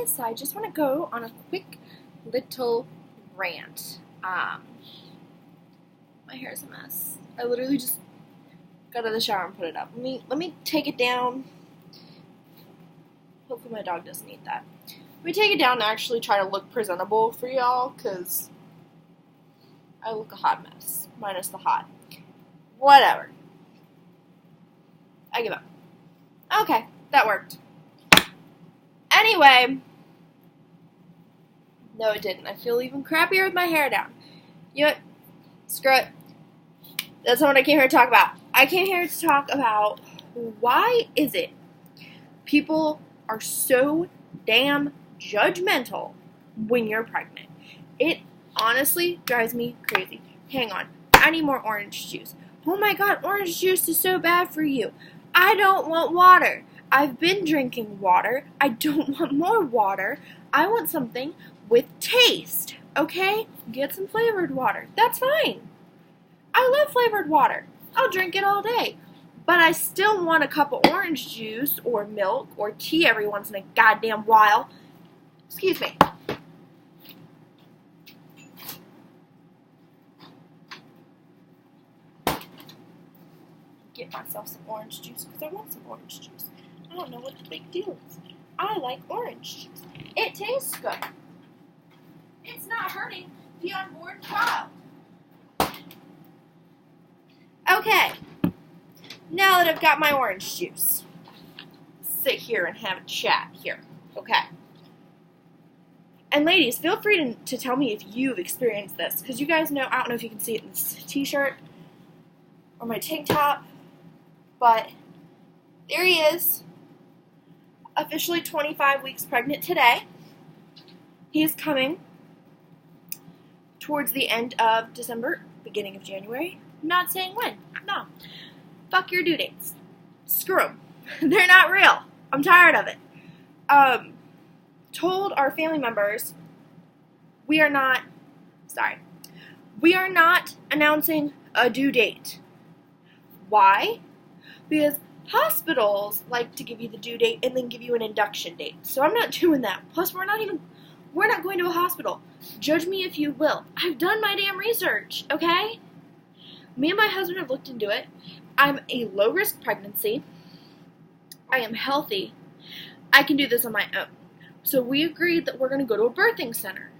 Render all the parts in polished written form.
guys, so I just want to go on a quick little rant. My hair is a mess. I literally just got out of the shower and put it up. Let me take it down. Hopefully my dog doesn't eat that. Let me take it down and actually try to look presentable for y'all, because I look a hot mess, minus the hot. Whatever. I give up. Okay, that worked. Anyway, no it didn't. I feel even crappier with my hair down. You know what? Screw it. That's not what I came here to talk about. I came here to talk about why is it people are so damn judgmental when you're pregnant. It honestly drives me crazy. Hang on. I need more orange juice. Oh my god, orange juice is so bad for you. I don't want water. I've been drinking water. I don't want more water. I want something with taste, okay? Get some flavored water. That's fine. I love flavored water. I'll drink it all day. But I still want a cup of orange juice or milk or tea every once in a goddamn while. Excuse me. Get myself some orange juice because I want some orange juice. I don't know what the big deal is. I like orange juice. It tastes good. It's not hurting the unborn child. Okay. Now that I've got my orange juice, sit here and have a chat here. Okay. And ladies, feel free to tell me if you've experienced this, because you guys know, I don't know if you can see it in this t-shirt or my tank top, but there he is, officially 25 weeks pregnant today. He's coming towards the end of December, beginning of January. I'm not saying when. No. Fuck your due dates. Screw them. They're not real. I'm tired of it. Told our family members we are not announcing a due date. Why? Because hospitals like to give you the due date and then give you an induction date. So I'm not doing that. Plus, we're not going to a hospital. Judge me if you will. I've done my damn research, okay? Me and my husband have looked into it. I'm a low-risk pregnancy. I am healthy. I can do this on my own. So we agreed that we're going to go to a birthing center.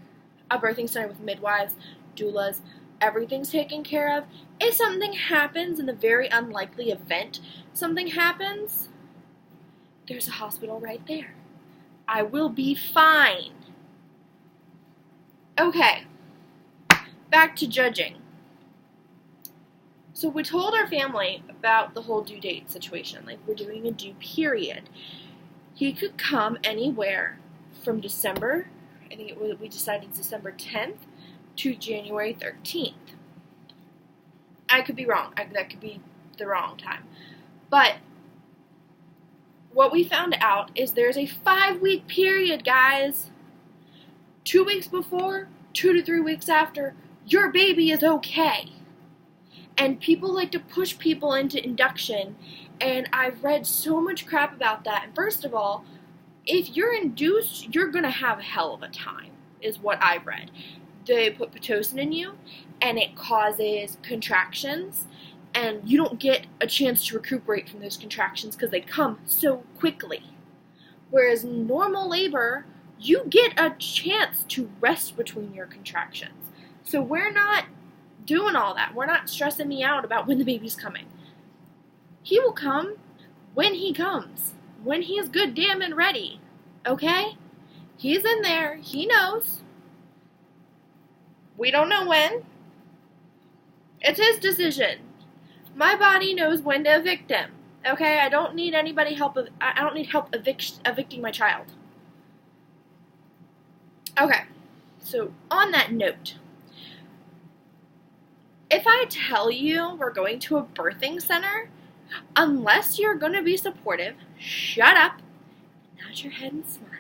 A birthing center with midwives, doulas, everything's taken care of. If something happens, in the very unlikely event something happens, there's a hospital right there. I will be fine. Okay, back to judging. So we told our family about the whole due date situation, like we're doing a due period. He could come anywhere from December, I think we decided December 10th to January 13th. I could be wrong. That could be the wrong time. But what we found out is there's a 5-week period, guys. 2 weeks before, 2 to 3 weeks after, your baby is okay. And people like to push people into induction, and I've read so much crap about that. And first of all, if you're induced, you're going to have a hell of a time, is what I've read. They put Pitocin in you, and it causes contractions, and you don't get a chance to recuperate from those contractions because they come so quickly. Whereas normal labor, you get a chance to rest between your contractions. So we're not doing all that. We're not stressing me out about when the baby's coming. He will come when he comes. When he is good damn and ready. Okay? He's in there. He knows. We don't know when. It's his decision. My body knows when to evict him. Okay? I don't need anybody help. I don't need help evicting my child. Okay. So, on that note, if I tell you we're going to a birthing center, unless you're going to be supportive, shut up, nod your head and smile,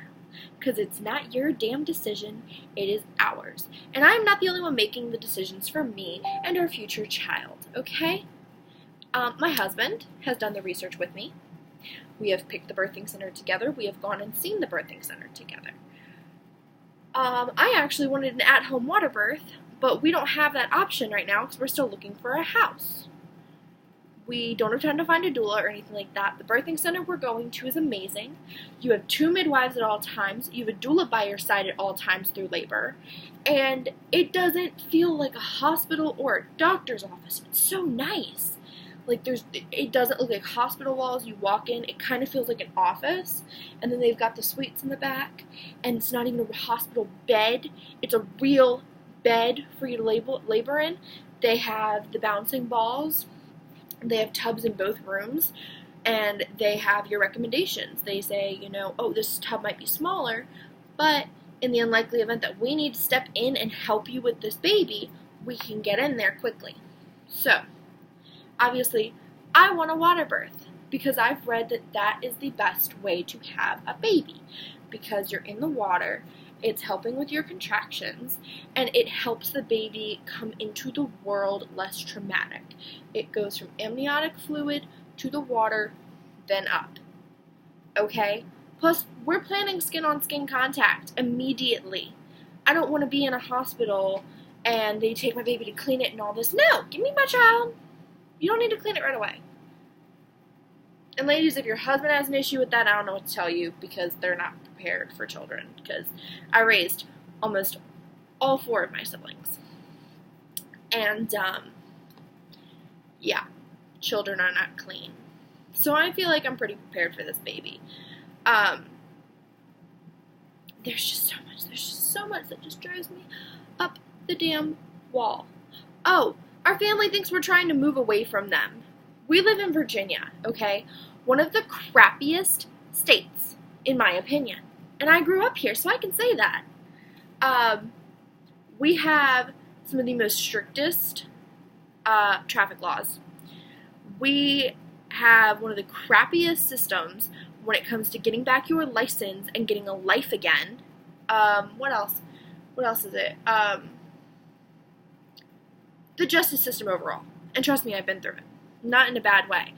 because it's not your damn decision, it is ours. And I'm not the only one making the decisions for me and our future child, okay? My husband has done the research with me. We have picked the birthing center together. We have gone and seen the birthing center together. I actually wanted an at-home water birth, but we don't have that option right now because we're still looking for a house. We don't have time to find a doula or anything like that. The birthing center we're going to is amazing. You have 2 midwives at all times. You have a doula by your side at all times through labor. And it doesn't feel like a hospital or a doctor's office. It's so nice. Like, it doesn't look like hospital walls. You walk in, it kind of feels like an office. And then they've got the suites in the back. And it's not even a hospital bed. It's a real bed for you to labor in. They have the bouncing balls. They have tubs in both rooms, and they have your recommendations. They say, oh, this tub might be smaller, but in the unlikely event that we need to step in and help you with this baby, we can get in there quickly. So, obviously, I want a water birth because I've read that that is the best way to have a baby because you're in the water. It's helping with your contractions, and it helps the baby come into the world less traumatic. It goes from amniotic fluid to the water, then up. Okay? Plus, we're planning skin-on-skin contact immediately. I don't want to be in a hospital and they take my baby to clean it and all this. No! Give me my child! You don't need to clean it right away. And ladies, if your husband has an issue with that, I don't know what to tell you because they're not prepared for children. Because I raised almost all 4 of my siblings. And, yeah, children are not clean. So I feel like I'm pretty prepared for this baby. There's just so much that just drives me up the damn wall. Oh, our family thinks we're trying to move away from them. We live in Virginia, okay? One of the crappiest states, in my opinion. And I grew up here, so I can say that. We have some of the most strictest traffic laws. We have one of the crappiest systems when it comes to getting back your license and getting a life again. What else? What else is it? The justice system overall. And trust me, I've been through it. Not in a bad way.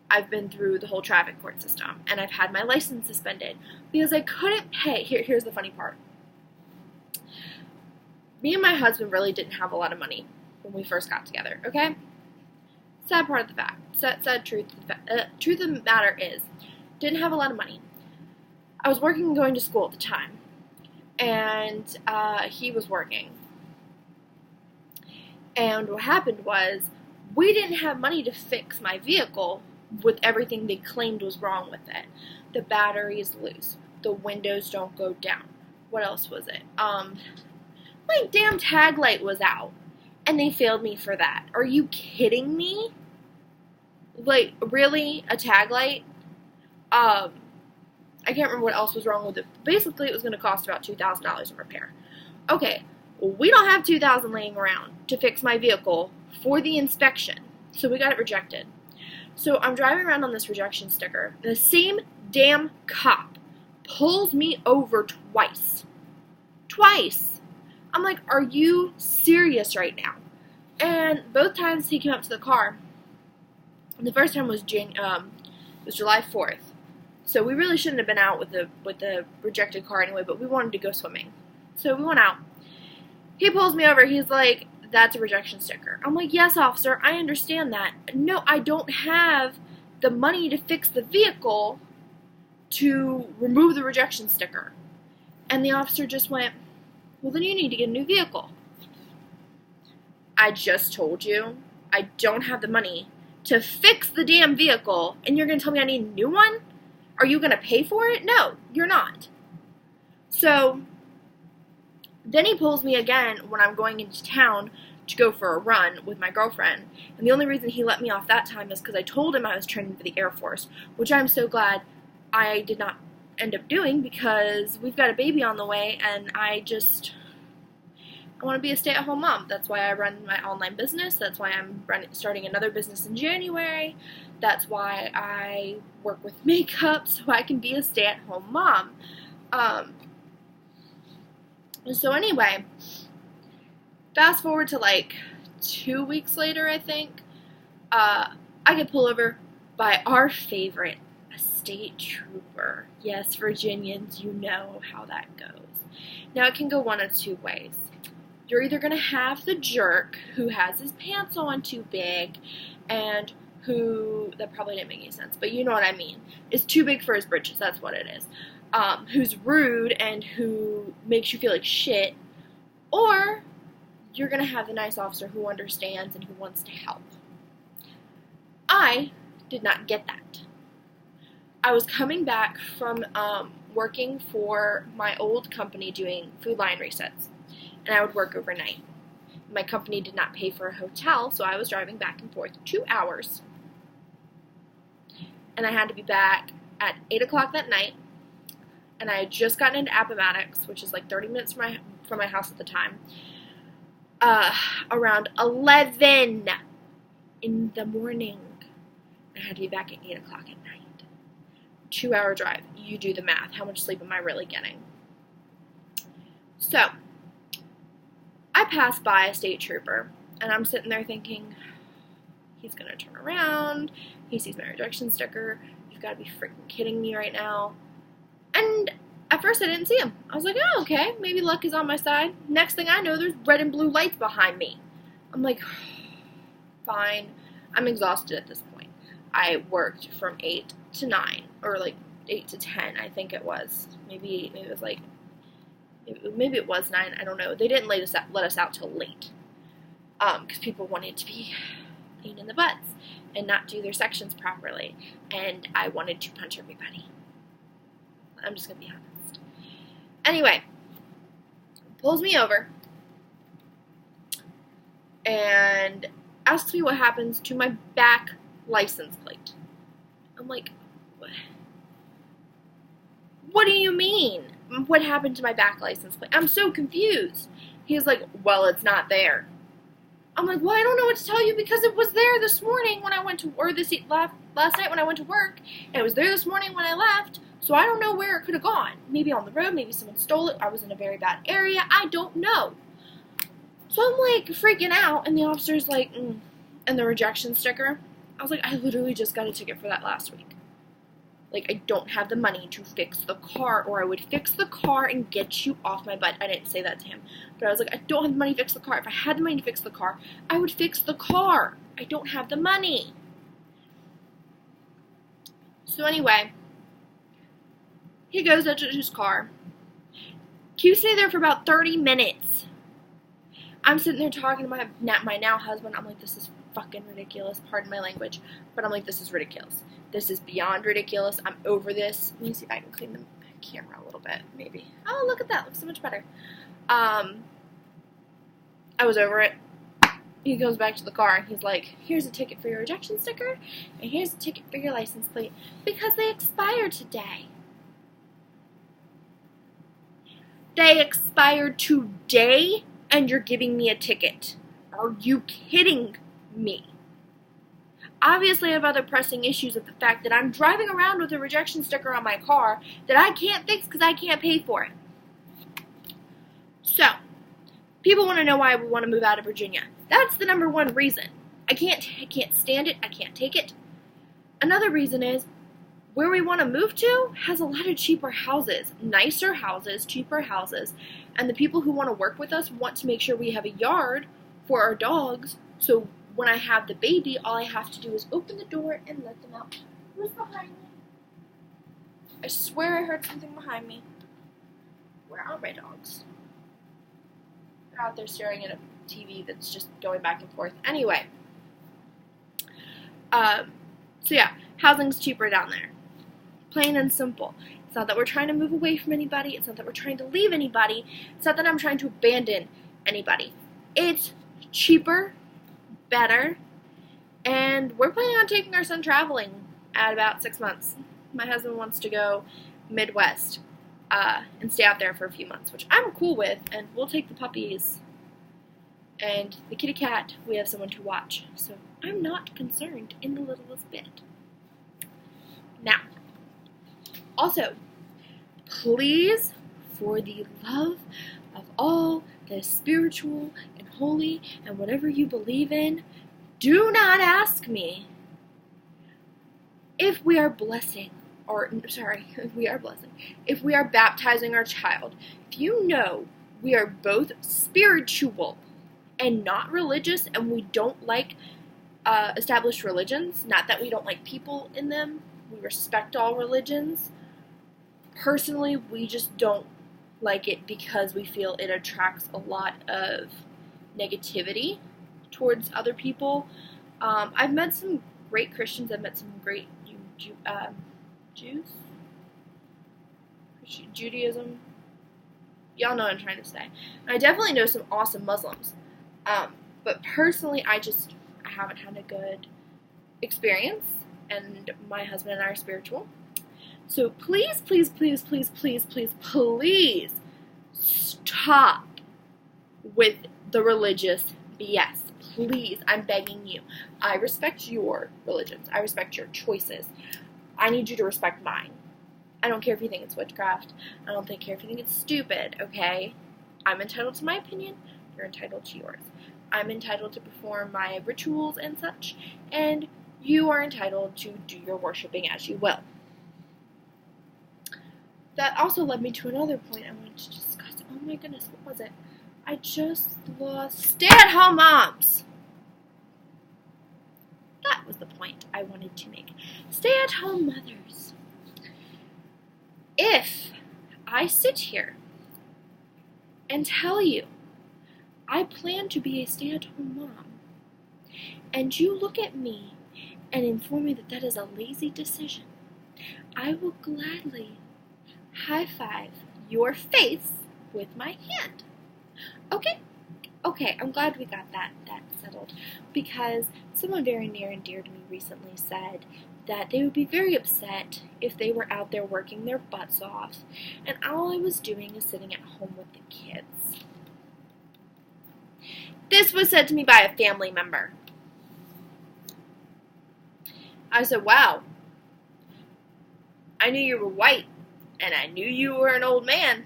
I've been through the whole traffic court system, and I've had my license suspended because I couldn't pay. Here's the funny part. Me and my husband really didn't have a lot of money when we first got together, okay? Sad part of the fact. Sad truth. Truth of the matter is, didn't have a lot of money. I was working and going to school at the time, and he was working. And what happened was, we didn't have money to fix my vehicle with everything they claimed was wrong with it. The battery is loose. The windows don't go down. What else was it? My damn tag light was out. And they failed me for that. Are you kidding me? Like, really? A tag light? I can't remember what else was wrong with it. Basically, it was going to cost about $2,000 in repair. Okay, well, we don't have $2,000 laying around to fix my vehicle for the inspection. So we got it rejected. So I'm driving around on this rejection sticker. The same damn cop pulls me over twice. Twice. I'm like, are you serious right now? And both times he came up to the car. The first time was July 4th. So we really shouldn't have been out with the rejected car anyway, but we wanted to go swimming. So we went out. He pulls me over. He's like, that's a rejection sticker. I'm like, yes, officer, I understand that. No, I don't have the money to fix the vehicle to remove the rejection sticker. And the officer just went, well, then you need to get a new vehicle. I just told you I don't have the money to fix the damn vehicle, and you're going to tell me I need a new one? Are you going to pay for it? No, you're not. So then he pulls me again when I'm going into town to go for a run with my girlfriend. And the only reason he let me off that time is because I told him I was training for the Air Force, which I'm so glad I did not end up doing because we've got a baby on the way, and I want to be a stay-at-home mom. That's why I run my online business. That's why I'm starting another business in January. That's why I work with makeup, so I can be a stay-at-home mom. So anyway, fast forward to like 2 weeks later, I think, I get pulled over by our favorite, a state trooper. Yes, Virginians, you know how that goes. Now, it can go one of two ways. You're either going to have the jerk who has his pants on too big and who, that probably didn't make any sense, but you know what I mean, is too big for his britches, that's what it is, who's rude and who makes you feel like shit, or you're going to have the nice officer who understands and who wants to help. I did not get that. I was coming back from working for my old company doing food line resets, and I would work overnight. My company did not pay for a hotel, so I was driving back and forth 2 hours. And I had to be back at 8 o'clock that night, and I had just gotten into Appomattox, which is like 30 minutes from my house at the time, around 11 in the morning. I had to be back at 8 o'clock at night. 2 hour drive. You do the math. How much sleep am I really getting? So, I passed by a state trooper, and I'm sitting there thinking, he's going to turn around, he sees my rejection sticker, you've got to be freaking kidding me right now. And at first I didn't see him. I was like, oh, okay, maybe luck is on my side. Next thing I know, there's red and blue lights behind me. I'm like, fine. I'm exhausted at this point. I worked from 8 to 9, or like 8 to 10, I think it was. Maybe it was like, maybe it was 9, I don't know. They didn't let us out till late, because people wanted to be pain in the butts and not do their sections properly, and I wanted to punch everybody. I'm just going to be honest. Anyway, pulls me over and asks me what happens to my back license plate. I'm like, what do you mean? What happened to my back license plate? I'm so confused. He's like, well, it's not there. I'm like, well, I don't know what to tell you because it was there this morning when I went to, or last night when I went to work, and it was there this morning when I left, so I don't know where it could have gone. Maybe on the road, maybe someone stole it, I was in a very bad area, I don't know. So I'm like freaking out, and the officer's like, and the rejection sticker. I was like, I literally just got a ticket for that last week. Like, I don't have the money to fix the car, or I would fix the car and get you off my butt. I didn't say that to him, but I was like, I don't have the money to fix the car. If I had the money to fix the car, I would fix the car. I don't have the money. So anyway, he goes out to his car. Keeps me there for about 30 minutes. I'm sitting there talking to my now husband. I'm like, this is fucking ridiculous. Pardon my language. But I'm like, this is ridiculous. This is beyond ridiculous. I'm over this. Let me see if I can clean the camera a little bit, maybe. Oh, look at that. Looks so much better. I was over it. He goes back to the car, and he's like, here's a ticket for your rejection sticker, and here's a ticket for your license plate, because they expired today. They expired today, and you're giving me a ticket. Are you kidding me? Obviously, I have other pressing issues with the fact that I'm driving around with a rejection sticker on my car that I can't fix because I can't pay for it. So, people want to know why we want to move out of Virginia. That's the number one reason. I can't stand it. I can't take it. Another reason is where we want to move to has a lot of cheaper houses, nicer houses, cheaper houses, and the people who want to work with us want to make sure we have a yard for our dogs, so when I have the baby, all I have to do is open the door and let them out. Who's behind me? I swear I heard something behind me. Where are my dogs? They're out there staring at a TV that's just going back and forth. Anyway. So yeah, housing's cheaper down there. Plain and simple. It's not that we're trying to move away from anybody. It's not that we're trying to leave anybody. It's not that I'm trying to abandon anybody. It's cheaper, better, and we're planning on taking our son traveling at about 6 months. My husband wants to go Midwest and stay out there for a few months, which I'm cool with, and we'll take the puppies and the kitty cat. We have someone to watch, so I'm not concerned in the littlest bit. Now, also, please, for the love of all that is spiritual and holy and whatever you believe in, do not ask me if we are blessing, if we are baptizing our child, if you know we are both spiritual and not religious, and we don't like established religions, not that we don't like people in them, we respect all religions. Personally, we just don't like it because we feel it attracts a lot of negativity towards other people. I've met some great Christians. I've met some great Jews? Judaism? Y'all know what I'm trying to say. And I definitely know some awesome Muslims. But personally, I haven't had a good experience, and my husband and I are spiritual. So please, please, please, please, please, please, please stop with the religious BS. Please, I'm begging you. I respect your religions. I respect your choices. I need you to respect mine. I don't care if you think it's witchcraft. I don't care if you think it's stupid, okay? I'm entitled to my opinion. You're entitled to yours. I'm entitled to perform my rituals and such, and you are entitled to do your worshiping as you will. That also led me to another point I wanted to discuss. Oh my goodness, what was it? I just lost stay-at-home moms. That was the point I wanted to make. Stay-at-home mothers. If I sit here and tell you I plan to be a stay-at-home mom, and you look at me and inform me that that is a lazy decision, I will gladly high-five your face with my hand. Okay? Okay, I'm glad we got that settled, because someone very near and dear to me recently said that they would be very upset if they were out there working their butts off, and all I was doing is sitting at home with the kids. This was said to me by a family member. I said, wow, I knew you were white, and I knew you were an old man.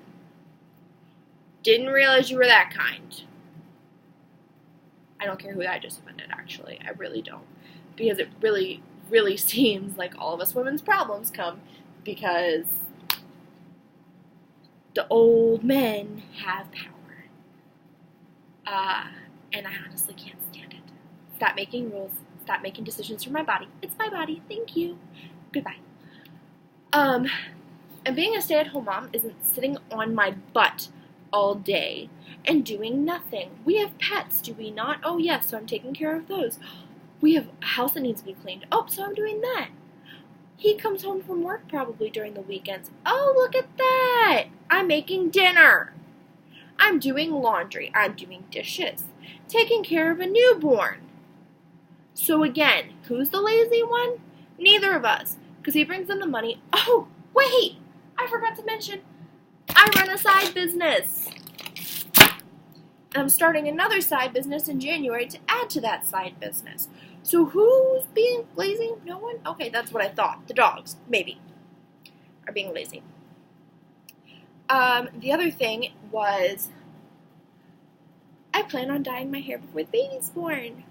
Didn't realize you were that kind. I don't care who I just offended, actually. I really don't. Because it really, really seems like all of us women's problems come because the old men have power. And I honestly can't stand it. Stop making rules. Stop making decisions for my body. It's my body. Thank you. Goodbye. And being a stay-at-home mom isn't sitting on my butt all day and doing nothing. We have pets, do we not? Oh, yes, so I'm taking care of those. We have a house that needs to be cleaned. Oh, so I'm doing that. He comes home from work probably during the weekends. Oh, look at that. I'm making dinner. I'm doing laundry. I'm doing dishes. Taking care of a newborn. So again, who's the lazy one? Neither of us, because he brings in the money. Oh, wait, I forgot to mention, I run a side business. I'm starting another side business in January to add to that side business. So who's being lazy? No one? Okay, that's what I thought. The dogs, maybe, are being lazy. The other thing was, I plan on dyeing my hair before the baby's born.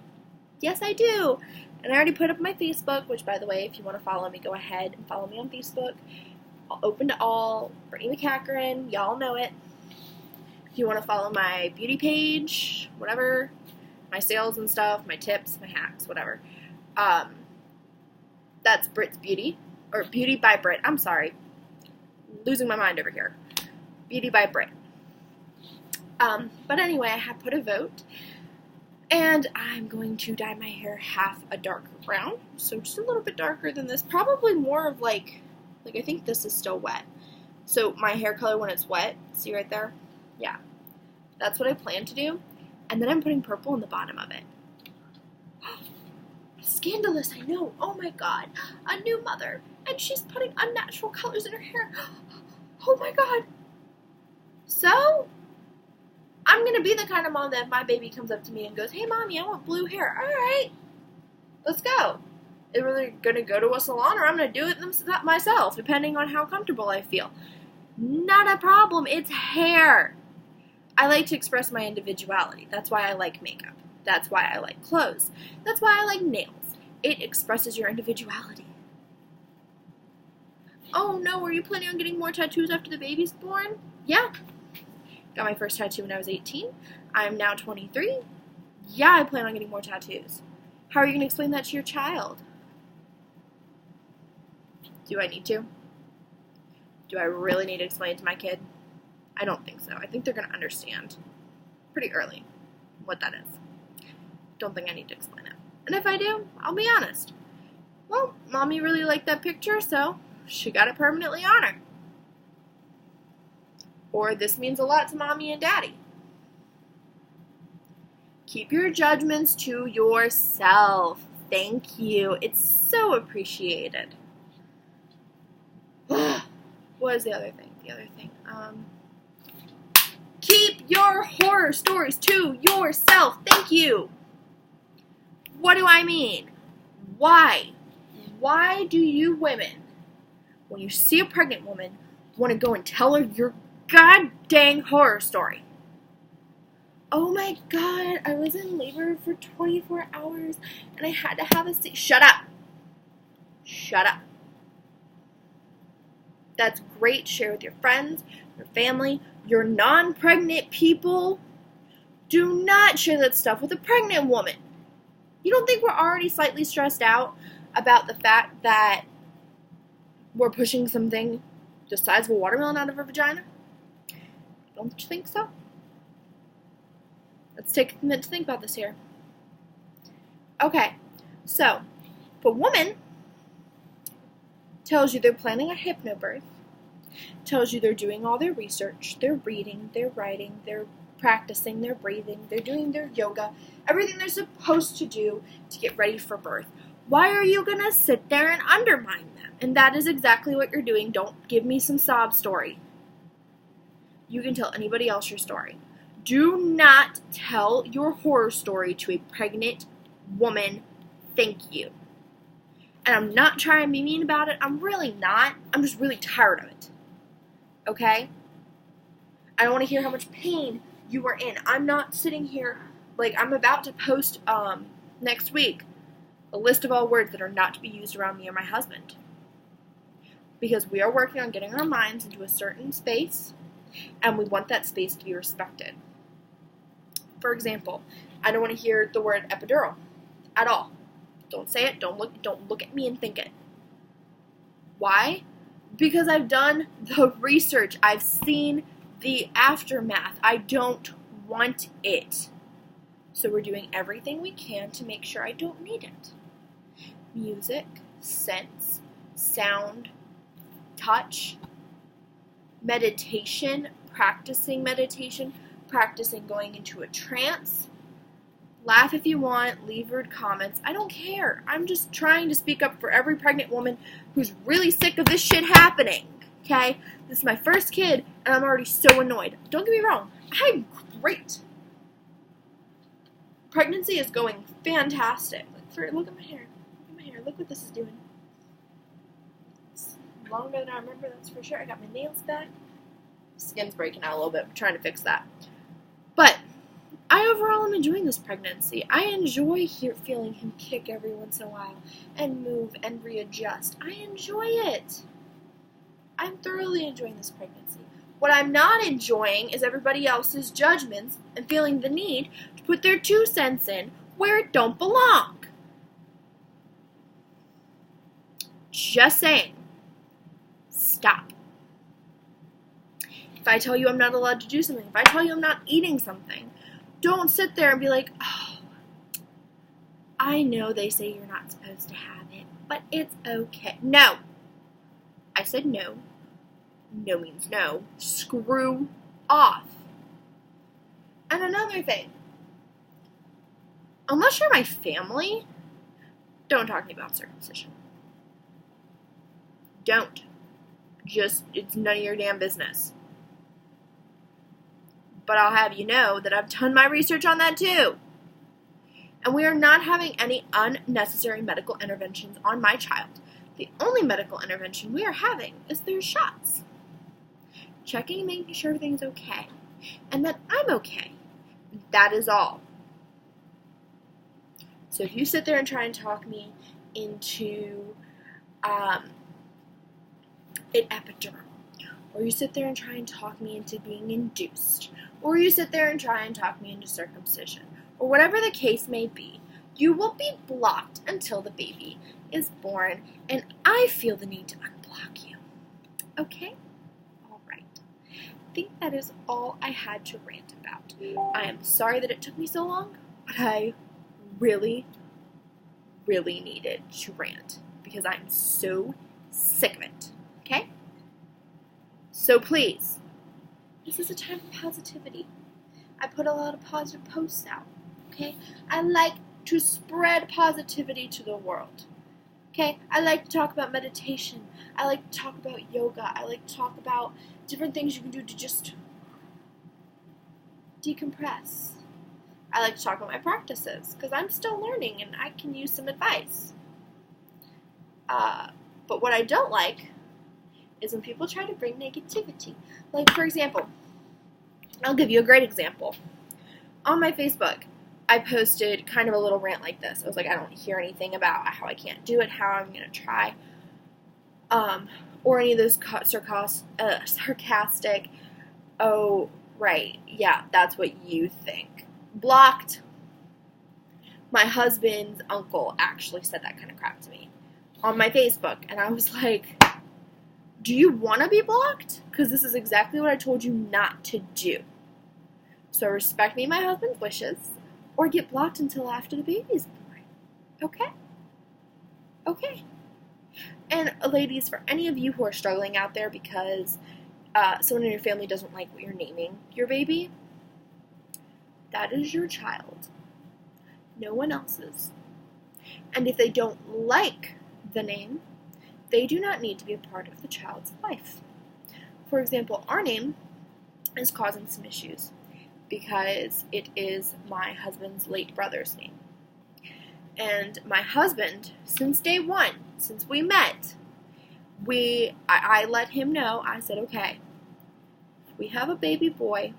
Yes, I do. And I already put up my Facebook, which, by the way, if you want to follow me, go ahead and follow me on Facebook. Open to all, Brittany McCacherin, y'all know it. If you want to follow my beauty page, whatever, my sales and stuff, my tips, my hacks, whatever. That's Brit's Beauty, or Beauty by Brit. I'm sorry. Losing my mind over here. Beauty by Brit. But anyway, I have put a vote, and I'm going to dye my hair half a darker brown, so just a little bit darker than this. Probably more of like I think this is still wet. So my hair color when it's wet, see right there? Yeah. That's what I plan to do. And then I'm putting purple in the bottom of it. Scandalous, I know. Oh my god. A new mother. And she's putting unnatural colors in her hair. Oh my god. So, I'm going to be the kind of mom that if my baby comes up to me and goes, hey mommy, I want blue hair. Alright. Let's go. I'm either going to go to a salon or I'm going to do it myself, depending on how comfortable I feel. Not a problem. It's hair. I like to express my individuality. That's why I like makeup. That's why I like clothes. That's why I like nails. It expresses your individuality. Oh no, are you planning on getting more tattoos after the baby's born? Yeah. Got my first tattoo when I was 18. I'm now 23. Yeah, I plan on getting more tattoos. How are you going to explain that to your child? Do I need to? Do I really need to explain it to my kid? I don't think so. I think they're going to understand pretty early what that is. Don't think I need to explain it. And if I do, I'll be honest. Well, Mommy really liked that picture, so she got it permanently on her. Or this means a lot to Mommy and Daddy. Keep your judgments to yourself. Thank you. It's so appreciated. What is the other thing? Keep your horror stories to yourself. Thank you. What do I mean? Why? Why do you women, when you see a pregnant woman, want to go and tell her your god dang horror story? Oh my god, I was in labor for 24 hours and I had to have a C. Shut up. Shut up. That's great. Share with your friends, your family, your non-pregnant people. Do not share that stuff with a pregnant woman. You don't think we're already slightly stressed out about the fact that we're pushing something the size of a watermelon out of her vagina? Don't you think so? Let's take a minute to think about this here. Okay, so if a woman tells you they're planning a hypnobirth, tells you they're doing all their research, they're reading, they're writing, they're practicing, they're breathing, they're doing their yoga, everything they're supposed to do to get ready for birth, why are you going to sit there and undermine them? And that is exactly what you're doing. Don't give me some sob story. You can tell anybody else your story. Do not tell your horror story to a pregnant woman. Thank you. And I'm not trying to be mean about it. I'm really not. I'm just really tired of it. Okay? I don't want to hear how much pain you are in. I'm not sitting here like I'm about to post next week a list of all words that are not to be used around me or my husband. Because we are working on getting our minds into a certain space, and we want that space to be respected. For example, I don't want to hear the word epidural at all. Don't say it. Don't look at me and think it. Why? Because I've done the research. I've seen the aftermath. I don't want it. So we're doing everything we can to make sure I don't need it. Music, scents, sound, touch, meditation, practicing going into a trance. Laugh if you want, leave rude comments. I don't care. I'm just trying to speak up for every pregnant woman who's really sick of this shit happening. Okay? This is my first kid, and I'm already so annoyed. Don't get me wrong. I'm great. Pregnancy is going fantastic. Look at my hair. Look what this is doing. It's longer than I remember, that's for sure. I got my nails back. Skin's breaking out a little bit. I'm trying to fix that. But I overall am enjoying this pregnancy. I enjoy feeling him kick every once in a while and move and readjust. I enjoy it. I'm thoroughly enjoying this pregnancy. What I'm not enjoying is everybody else's judgments and feeling the need to put their 2 cents in where it don't belong. Just saying. Stop. If I tell you I'm not allowed to do something, if I tell you I'm not eating something, don't sit there and be like, oh, I know they say you're not supposed to have it, but it's okay. No. I said no. No means no. Screw off. And another thing. Unless you're my family, don't talk to me about circumcision. Don't. It's none of your damn business. But I'll have you know that I've done my research on that too. And we are not having any unnecessary medical interventions on my child. The only medical intervention we are having is their shots. Checking and making sure everything's okay. And that I'm okay. That is all. So if you sit there and try and talk me into an epidural, or you sit there and try and talk me into being induced, or you sit there and try and talk me into circumcision, or whatever the case may be, you will be blocked until the baby is born, and I feel the need to unblock you. Okay? All right. I think that is all I had to rant about. I am sorry that it took me so long, but I really, really needed to rant because I'm so sick of it. Okay? So please, this is a time for positivity. I put a lot of positive posts out. Okay? I like to spread positivity to the world. Okay? I like to talk about meditation. I like to talk about yoga. I like to talk about different things you can do to just decompress. I like to talk about my practices because I'm still learning and I can use some advice. But what I don't like is when people try to bring negativity. Like, for example, I'll give you a great example. On my Facebook, I posted kind of a little rant like this. I was like, I don't hear anything about how I can't do it, how I'm going to try, or any of those sarcastic, oh, right, yeah, that's what you think. Blocked. My husband's uncle actually said that kind of crap to me on my Facebook, and I was like, do you want to be blocked? Because this is exactly what I told you not to do. So respect me and my husband's wishes, or get blocked until after the baby's born. Okay? Okay. And ladies, for any of you who are struggling out there because someone in your family doesn't like what you're naming your baby, that is your child. No one else's. And if they don't like the name, they do not need to be a part of the child's life. For example, our name is causing some issues because it is my husband's late brother's name. And my husband, since day one, since we met, I let him know. I said, okay, if we have a baby boy,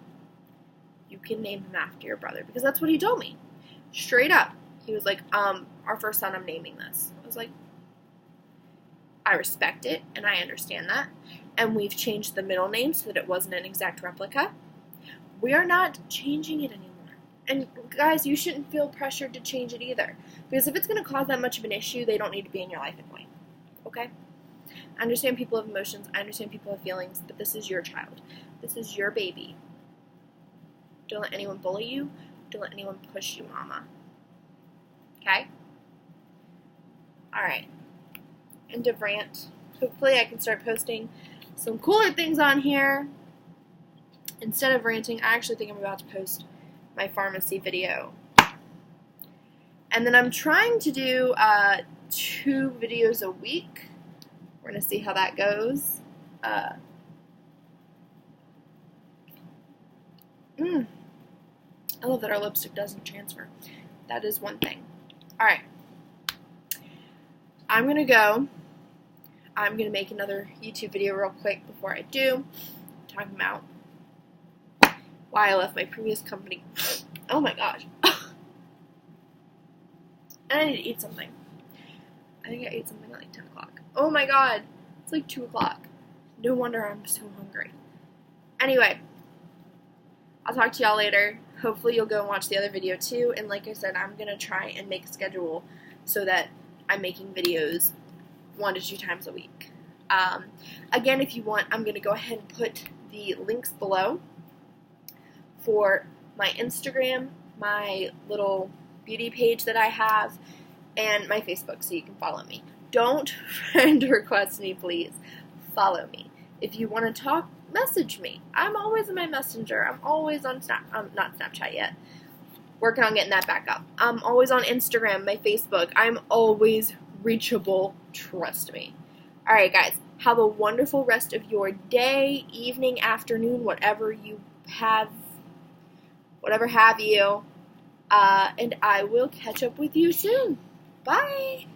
you can name him after your brother. Because that's what he told me. Straight up. He was like, our first son, I'm naming this. I was like, I respect it, and I understand that. And we've changed the middle name so that it wasn't an exact replica. We are not changing it anymore. And guys, you shouldn't feel pressured to change it either. Because if it's going to cause that much of an issue, they don't need to be in your life anyway. Okay? I understand people have emotions. I understand people have feelings. But this is your child. This is your baby. Don't let anyone bully you. Don't let anyone push you, mama. Okay? Alright. End of rant. Hopefully I can start posting some cooler things on here. Instead of ranting, I actually think I'm about to post my pharmacy video. And then I'm trying to do 2 videos a week. We're going to see how that goes. I love that our lipstick doesn't transfer. That is one thing. Alright. I'm going to go. I'm going to make another YouTube video real quick before I do. Talking about why I left my previous company. Oh my gosh. And I need to eat something. I think I ate something at like 10 o'clock. Oh my god. It's like 2 o'clock. No wonder I'm so hungry. Anyway. I'll talk to y'all later. Hopefully you'll go and watch the other video too. And like I said, I'm going to try and make a schedule so that I'm making videos 1 to 2 times a week. Again, if you want, I'm going to go ahead and put the links below for my Instagram, my little beauty page that I have, and my Facebook so you can follow me. Don't friend request me, please. Follow me. If you want to talk, message me. I'm always in my messenger. I'm always on not Snapchat yet. Working on getting that back up. I'm always on Instagram, my Facebook. I'm always reachable. Trust me. Alright, guys. Have a wonderful rest of your day, evening, afternoon, whatever you have. Whatever have you. And I will catch up with you soon. Bye!